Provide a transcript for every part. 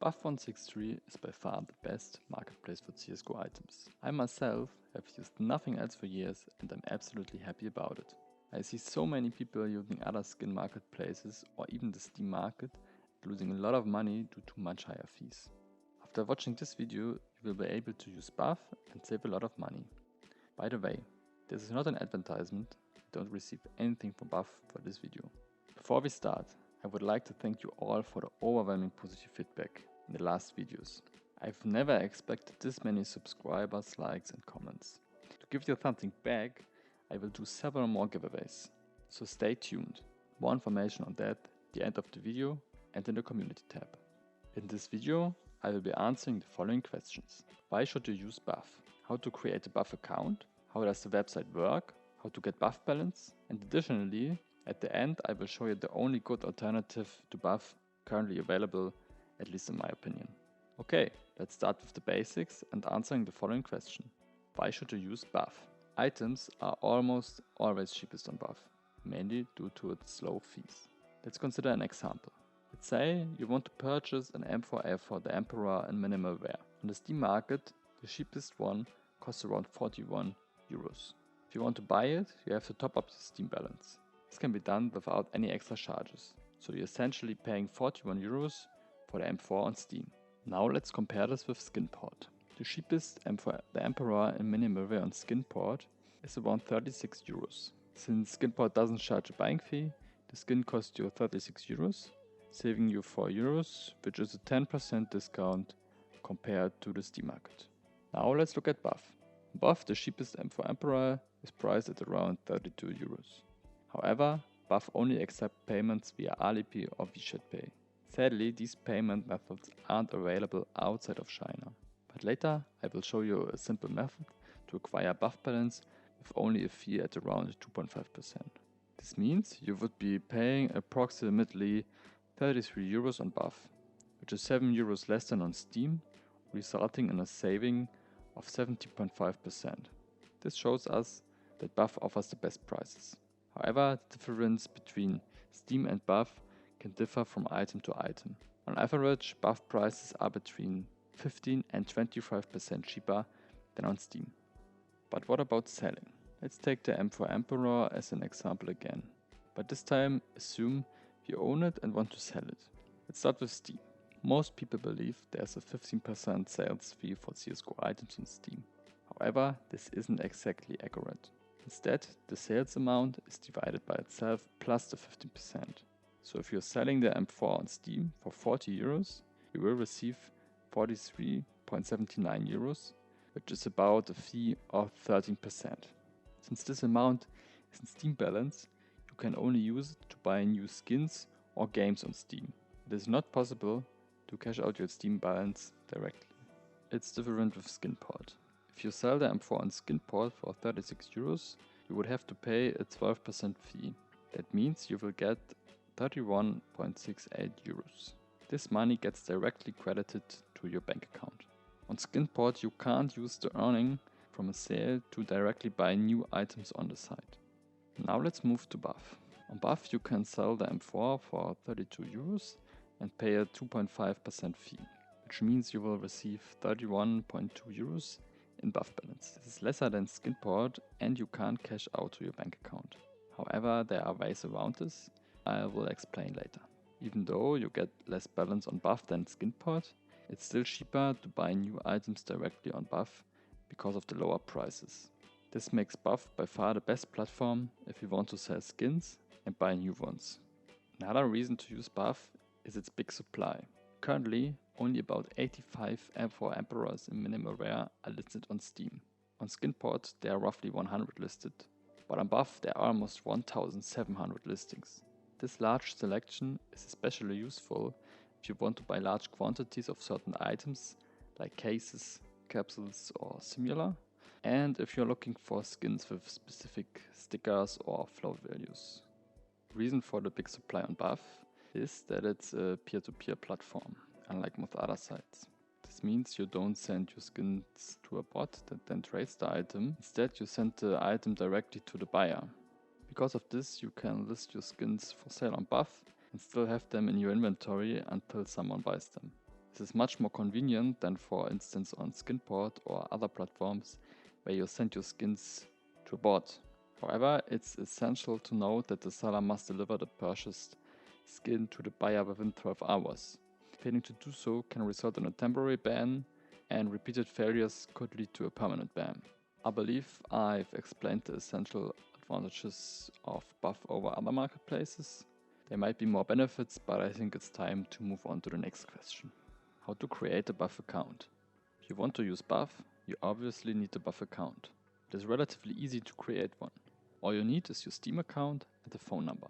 BUFF163 is by far the best marketplace for CSGO items. I myself have used nothing else for years and I'm absolutely happy about it. I see so many people using other skin marketplaces or even the Steam market losing a lot of money due to much higher fees. After watching this video, you will be able to use Buff and save a lot of money. By the way, this is not an advertisement, you don't receive anything from Buff for this video. Before we start, I would like to thank you all for the overwhelming positive feedback in the last videos. I've never expected this many subscribers, likes and comments. To give you something back, I will do several more giveaways, so stay tuned. More information on that at the end of the video and in the community tab. In this video, I will be answering the following questions. Why should you use Buff? How to create a Buff account? How does the website work? How to get Buff balance? And additionally, at the end, I will show you the only good alternative to Buff currently available, at least in my opinion. Okay, let's start with the basics and answering the following question. Why should you use Buff? Items are almost always cheapest on Buff, mainly due to its low fees. Let's consider an example. Let's say you want to purchase an M4A for the Emperor in minimal wear. On the Steam market, the cheapest one costs around 41 euros. If you want to buy it, you have to top up your Steam balance. This can be done without any extra charges, so you're essentially paying 41 euros for the M4 on Steam. Now let's compare this with Skinport. The cheapest M for the Emperor in minimal wear on Skinport is around 36 euros. Since Skinport doesn't charge a buying fee, the skin costs you 36 euros, saving you 4 euros, which is a 10% discount compared to the Steam market. Now let's look at Buff. Buff, the cheapest M4 Emperor, is priced at around 32 euros. However, Buff only accepts payments via Alipay or WeChat Pay. Sadly, these payment methods aren't available outside of China. But later, I will show you a simple method to acquire Buff balance with only a fee at around 2.5%. This means you would be paying approximately 33 euros on Buff, which is 7 euros less than on Steam, resulting in a saving of 70.5%. This shows us that Buff offers the best prices. However, the difference between Steam and Buff can differ from item to item. On average, Buff prices are between 15 and 25% cheaper than on Steam. But what about selling? Let's take the M4 Emperor as an example again. But this time, assume you own it and want to sell it. Let's start with Steam. Most people believe there's a 15% sales fee for CSGO items on Steam. However, this isn't exactly accurate. Instead, the sales amount is divided by itself plus the 15%. So if you're selling the M4 on Steam for 40 euros, you will receive 43.79 euros, which is about a fee of 13%. Since this amount is in Steam balance, you can only use it to buy new skins or games on Steam. It is not possible to cash out your Steam balance directly. It's different with Skinport. If you sell the M4 on Skinport for 36 euros, you would have to pay a 12% fee. That means you will get 31.68 euros. This money gets directly credited to your bank account. On Skinport, you can't use the earning from a sale to directly buy new items on the site. Now let's move to Buff. On Buff, you can sell the M4 for 32 euros and pay a 2.5% fee, which means you will receive 31.2 euros in Buff balance. This is lesser than Skinport and you can't cash out to your bank account. However, there are ways around this, I will explain later. Even though you get less balance on Buff than Skinport, it's still cheaper to buy new items directly on Buff because of the lower prices. This makes Buff by far the best platform if you want to sell skins and buy new ones. Another reason to use Buff is its big supply. Currently, only about 85 M4 Emperors in minimal wear are listed on Steam. On Skinport, there are roughly 100 listed, but on Buff there are almost 1,700 listings. This large selection is especially useful if you want to buy large quantities of certain items like cases, capsules or similar, and if you're looking for skins with specific stickers or flow values. The reason for the big supply on Buff is that it's a peer-to-peer platform, unlike most other sites. This means you don't send your skins to a bot that then trades the item. Instead, you send the item directly to the buyer. Because of this, you can list your skins for sale on Buff and still have them in your inventory until someone buys them. This is much more convenient than, for instance, on Skinport or other platforms where you send your skins to a bot. However, it's essential to note that the seller must deliver the purchased skin to the buyer within 12 hours. Failing to do so can result in a temporary ban, and repeated failures could lead to a permanent ban. I believe I've explained the essential advantages of BUFF over other marketplaces. There might be more benefits, but I think it's time to move on to the next question. How to create a BUFF account. If you want to use BUFF, you obviously need a BUFF account. It is relatively easy to create one. All you need is your Steam account and a phone number.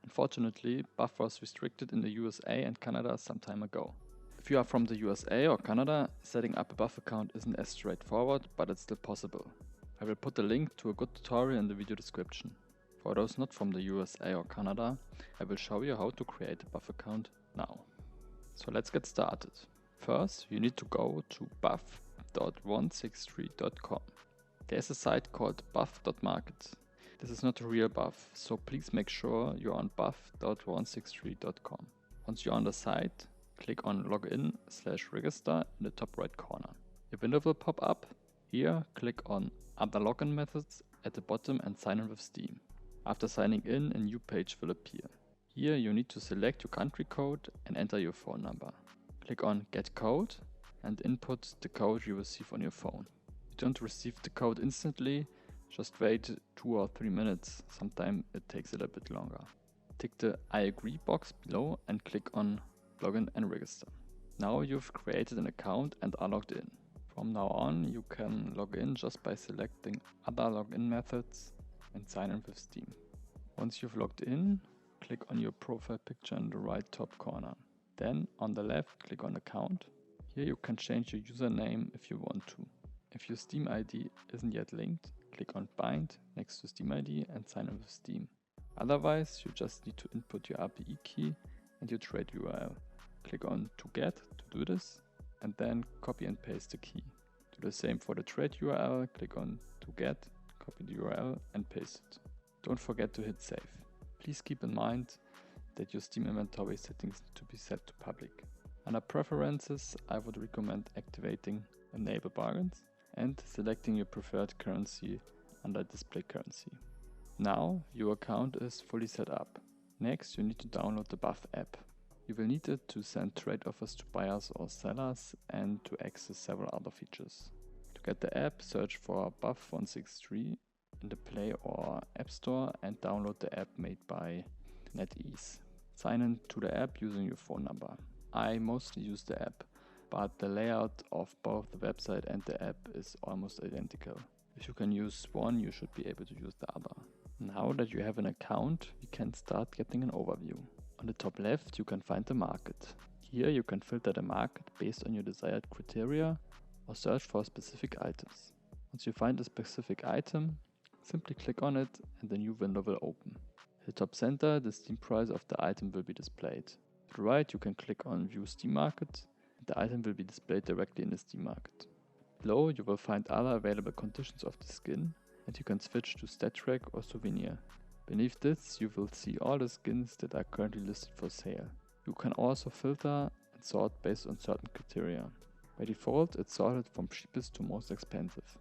Unfortunately, BUFF was restricted in the USA and Canada some time ago. If you are from the USA or Canada, setting up a BUFF account isn't as straightforward, but it's still possible. I will put a link to a good tutorial in the video description. For those not from the USA or Canada, I will show you how to create a BUFF account now. So let's get started. First, you need to go to buff.163.com. There's a site called buff.market. This is not a real BUFF, so please make sure you're on buff.163.com. Once you're on the site, click on login/register in the top right corner. A window will pop up. Here, click on Other Login Methods at the bottom and sign in with Steam. After signing in, a new page will appear. Here you need to select your country code and enter your phone number. Click on Get Code and input the code you receive on your phone. You don't receive the code instantly, just wait 2 or 3 minutes, sometimes it takes a little bit longer. Tick the I agree box below and click on Login and Register. Now you've created an account and are logged in. From now on you can log in just by selecting Other Login Methods and sign in with Steam. Once you've logged in, click on your profile picture in the right top corner. Then on the left, click on Account. Here you can change your username if you want to. If your Steam ID isn't yet linked, click on Bind next to Steam ID and sign in with Steam. Otherwise, you just need to input your API key and your trade URL. Click on To Get to do this, and then copy and paste the key. Do the same for the trade URL, click on To Get, copy the URL and paste it. Don't forget to hit save. Please keep in mind that your Steam inventory settings need to be set to public. Under preferences, I would recommend activating Enable Bargains and selecting your preferred currency under Display Currency. Now your account is fully set up. Next, you need to download the BUFF app. You will need it to send trade offers to buyers or sellers and to access several other features. To get the app, search for BUFF163 in the Play or App Store and download the app made by NetEase. Sign in to the app using your phone number. I mostly use the app, but the layout of both the website and the app is almost identical. If you can use one, you should be able to use the other. Now that you have an account, we can start getting an overview. On the top left, you can find the market. Here you can filter the market based on your desired criteria or search for specific items. Once you find a specific item, simply click on it and a new window will open. At the top center, the Steam price of the item will be displayed. To the right, you can click on View Steam Market and the item will be displayed directly in the Steam Market. Below, you will find other available conditions of the skin and you can switch to Stat Track or Souvenir. Beneath this, you will see all the skins that are currently listed for sale. You can also filter and sort based on certain criteria. By default, it's sorted from cheapest to most expensive.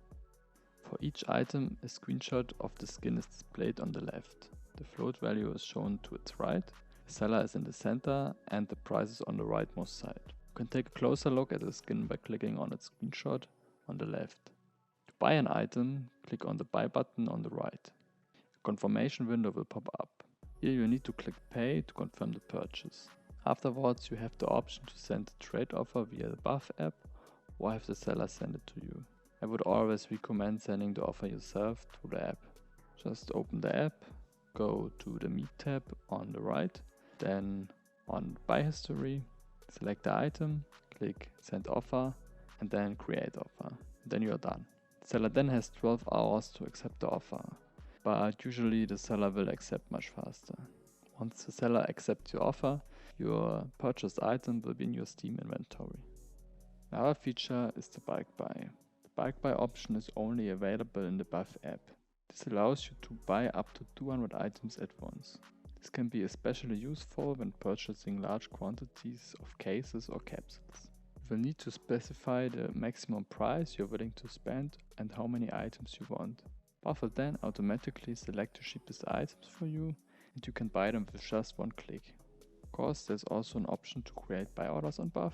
For each item, a screenshot of the skin is displayed on the left. The float value is shown to its right, the seller is in the center, and the price is on the rightmost side. You can take a closer look at the skin by clicking on its screenshot on the left. To buy an item, click on the Buy button on the right. A confirmation window will pop up. Here you need to click Pay to confirm the purchase. Afterwards, you have the option to send a trade offer via the BUFF app or have the seller send it to you. I would always recommend sending the offer yourself through the app. Just open the app, go to the Meet tab on the right, then on Buy History, select the item, click Send Offer, and then Create Offer. Then you are done. The seller then has 12 hours to accept the offer, but usually the seller will accept much faster. Once the seller accepts your offer, your purchased item will be in your Steam inventory. Another feature is the bulk buy. The bulk buy option is only available in the BUFF app. This allows you to buy up to 200 items at once. This can be especially useful when purchasing large quantities of cases or capsules. will need to specify the maximum price you're willing to spend and how many items you want. BUFF will then automatically select the cheapest items for you and you can buy them with just one click. Of course, there's also an option to create buy orders on BUFF.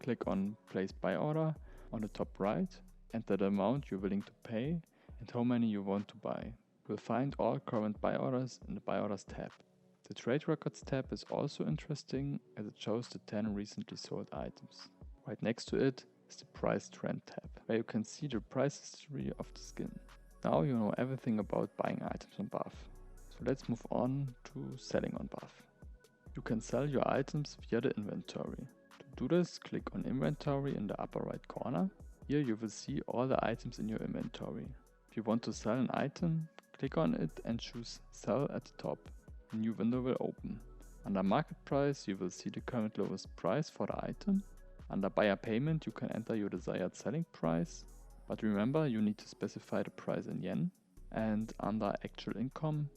Click on Place Buy Order on the top right, enter the amount you're willing to pay and how many you want to buy. You'll find all current buy orders in the Buy Orders tab. The Trade Records tab is also interesting as it shows the 10 recently sold items. Right next to it is the Price Trend tab, where you can see the price history of the skin. Now you know everything about buying items on BUFF. So let's move on to selling on BUFF. You can sell your items via the inventory. To do this, click on Inventory in the upper right corner. Here you will see all the items in your inventory. If you want to sell an item, click on it and choose Sell at the top. A new window will open. Under Market Price you will see the current lowest price for the item. Under Buyer Payment you can enter your desired selling price, but remember you need to specify the price in yen. And under Actual Income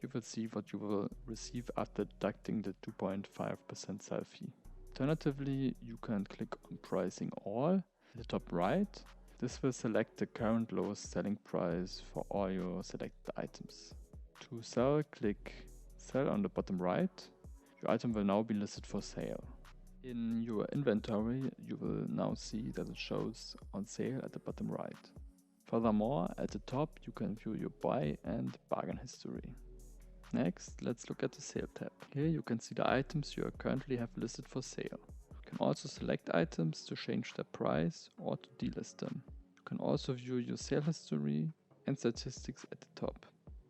you will see what you will receive after deducting the 2.5% sell fee. Alternatively, you can click on Pricing All at the top right. This will select the current lowest selling price for all your selected items. To sell, click Sell on the bottom right. Your item will now be listed for sale. In your inventory, you will now see that it shows on sale at the bottom right. Furthermore, at the top you can view your buy and bargain history. Next, let's look at the Sale tab. Here you can see the items you currently have listed for sale. You can also select items to change their price or to delist them. You can also view your sale history and statistics at the top.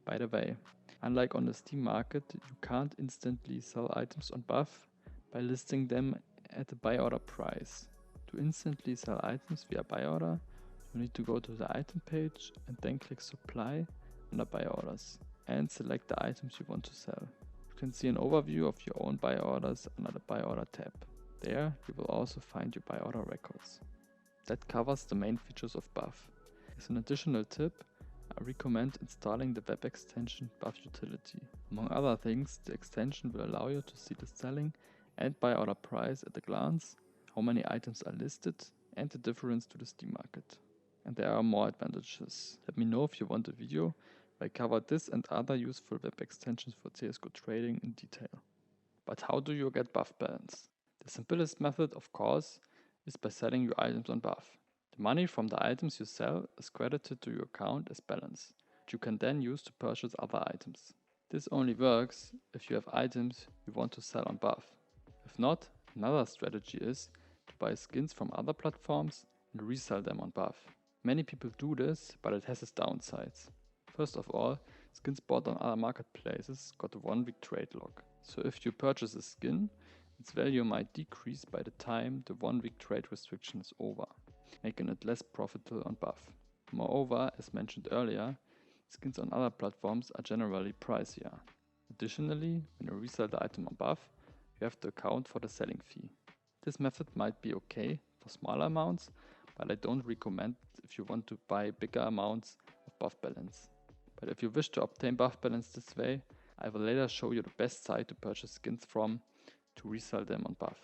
By the way, unlike on the Steam market, you can't instantly sell items on BUFF by listing them at the buy order price. To instantly sell items via buy order, you need to go to the item page and then click Supply under Buy Orders and select the items you want to sell. You can see an overview of your own buy orders under the Buy Order tab. There you will also find your buy order records. That covers the main features of BUFF. As an additional tip, I recommend installing the web extension BUFF Utility. Among other things, the extension will allow you to see the selling and buy order price at a glance, how many items are listed, and the difference to the Steam market. And there are more advantages. Let me know if you want a video where I cover this and other useful web extensions for CSGO trading in detail. But how do you get BUFF balance? The simplest method, of course, is by selling your items on BUFF. The money from the items you sell is credited to your account as balance, which you can then use to purchase other items. This only works if you have items you want to sell on BUFF. If not, another strategy is to buy skins from other platforms and resell them on BUFF. Many people do this, but it has its downsides. First of all, skins bought on other marketplaces got a 1-week trade lock. So if you purchase a skin, its value might decrease by the time the 1-week trade restriction is over, making it less profitable on BUFF. Moreover, as mentioned earlier, skins on other platforms are generally pricier. Additionally, when you resell the item on BUFF, you have to account for the selling fee. This method might be okay for smaller amounts, but I don't recommend it if you want to buy bigger amounts of BUFF balance. But if you wish to obtain BUFF balance this way, I will later show you the best site to purchase skins from to resell them on BUFF.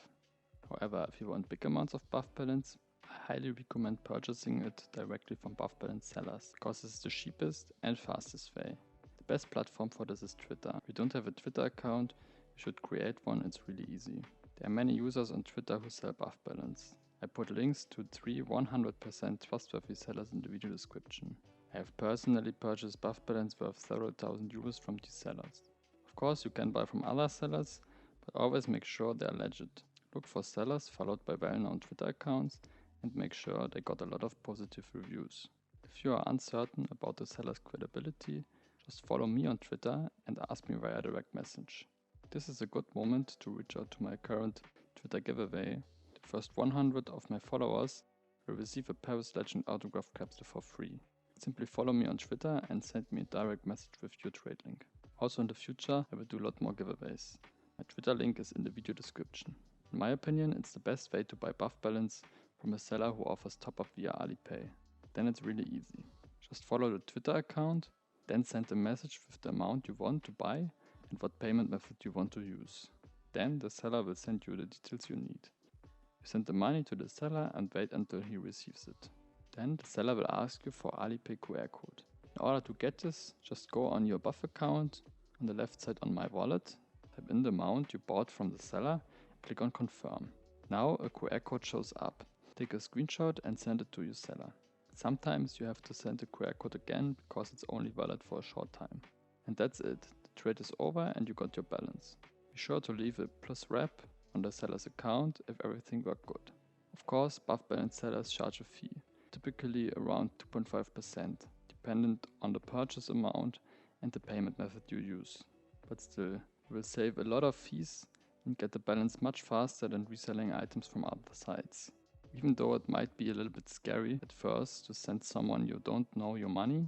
However, if you want big amounts of BUFF balance, I highly recommend purchasing it directly from BUFF balance sellers, because it's the cheapest and fastest way. The best platform for this is Twitter. If you don't have a Twitter account, you should create one, it's really easy. There are many users on Twitter who sell BUFF balance. I put links to 3 100% trustworthy sellers in the video description. I have personally purchased BUFF balance worth several thousand euros from these sellers. Of course, you can buy from other sellers, but always make sure they are legit. Look for sellers followed by well-known Twitter accounts and make sure they got a lot of positive reviews. If you are uncertain about the seller's credibility, just follow me on Twitter and ask me via direct message. This is a good moment to reach out to my current Twitter giveaway. The first 100 of my followers will receive a Paris Legend autograph capsule for free. Simply follow me on Twitter and send me a direct message with your trade link. Also in the future, I will do a lot more giveaways. My Twitter link is in the video description. In my opinion, it's the best way to buy BUFF balance from a seller who offers top up via Alipay. Then it's really easy. Just follow the Twitter account, then send a message with the amount you want to buy and what payment method you want to use. Then the seller will send you the details you need. You You send the money to the seller and wait until he receives it. Then the seller will ask you for Alipay QR code. In order to get this, just go on your BUFF account, on the left side on My Wallet, type in the amount you bought from the seller, click on Confirm. Now a QR code shows up. Take a screenshot and send it to your seller. Sometimes you have to send the QR code again because it's only valid for a short time. And that's it. The trade is over and you got your balance. Be sure to leave a plus rep on the seller's account if everything worked good. Of course, BUFF balance sellers charge a fee, typically around 2.5%, dependent on the purchase amount and the payment method you use. But still, you will save a lot of fees and get the balance much faster than reselling items from other sites. Even though it might be a little bit scary at first to send someone you don't know your money,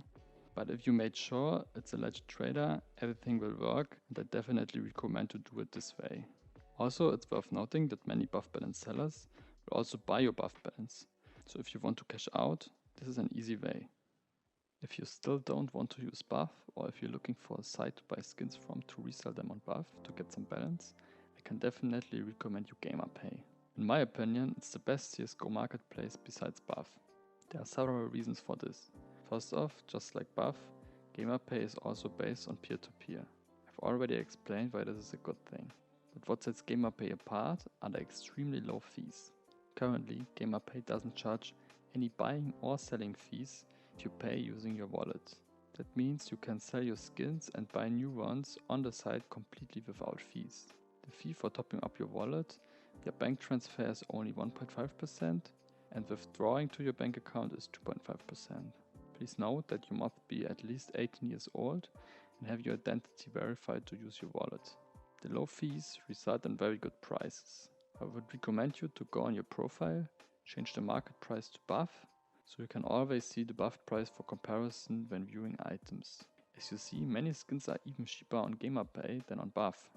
but if you made sure it's a legit trader, everything will work, and I definitely recommend to do it this way. Also, it's worth noting that many BUFF balance sellers will also buy your BUFF balance. So if you want to cash out, this is an easy way. If you still don't want to use BUFF, or if you're looking for a site to buy skins from to resell them on BUFF to get some balance, I can definitely recommend you gamerpay. In my opinion, it's the best CSGO marketplace besides BUFF. There are several reasons for this. First off, just like BUFF, gamerpay is also based on peer-to-peer. I've already explained why this is a good thing. But what sets gamerpay apart are the extremely low fees. Currently, gamerpay doesn't charge any buying or selling fees if you pay using your wallet. That means you can sell your skins and buy new ones on the site completely without fees. The fee for topping up your wallet via bank transfer is only 1.5% and withdrawing to your bank account is 2.5%. Please note that you must be at least 18 years old and have your identity verified to use your wallet. The low fees result in very good prices. I would recommend you to go on your profile, change the market price to BUFF, so you can always see the BUFF price for comparison when viewing items. As you see, many skins are even cheaper on gamerpay than on BUFF.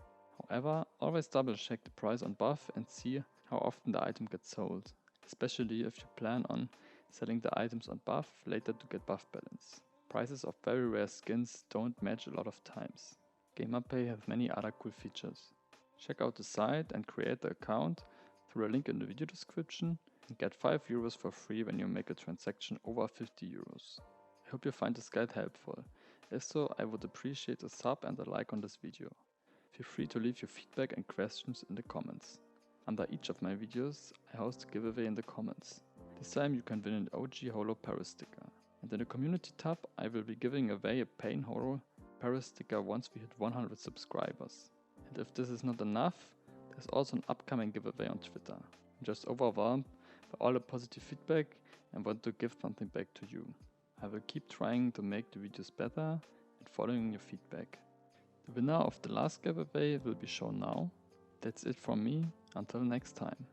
However, always double check the price on BUFF and see how often the item gets sold, especially if you plan on selling the items on BUFF later to get BUFF balance. Prices of very rare skins don't match a lot of times. gamerpay has many other cool features. Check out the site and create the account through a link in the video description and get 5 euros for free when you make a transaction over 50 euros. I hope you find this guide helpful. If so, I would appreciate a sub and a like on this video. Feel free to leave your feedback and questions in the comments. Under each of my videos, I host a giveaway in the comments. This time you can win an OG Holo Paris sticker. And in the community tab, I will be giving away a Pain Holo Paris sticker once we hit 100 subscribers. And if this is not enough, there's also an upcoming giveaway on Twitter. I'm just overwhelmed by all the positive feedback and want to give something back to you. I will keep trying to make the videos better and following your feedback. The winner of the last giveaway will be shown now. That's it from me, until next time.